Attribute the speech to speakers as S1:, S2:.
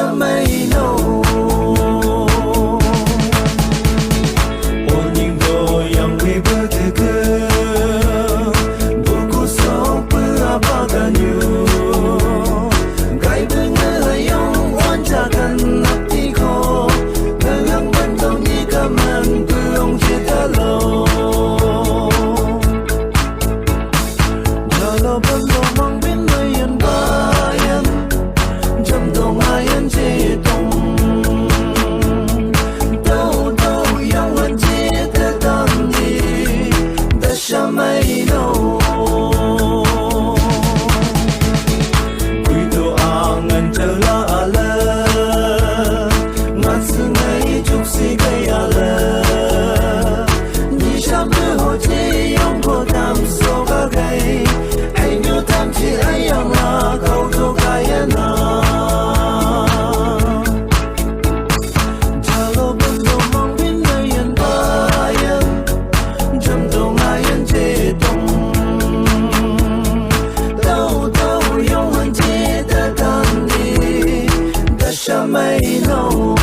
S1: 什没 no 我宁可让微不得个不顾手不阿巴干哟该不能用万家干那地口能让本头你个门不用接的喽Kalau belum mangpin layan bayan Jam dong ayan jitong Đâu đâu yang wan jita dandi Da siya may no Kuito angan chala ala Ngat sungay juk si kaya la Ni siya beho ji yang po tam so ka kay Tam chi ayang na kau to kaya na Jalo bendo mang pinayan bayan Jam dong ayan je dong Đâu đâu yung han je da dan di Da siya may no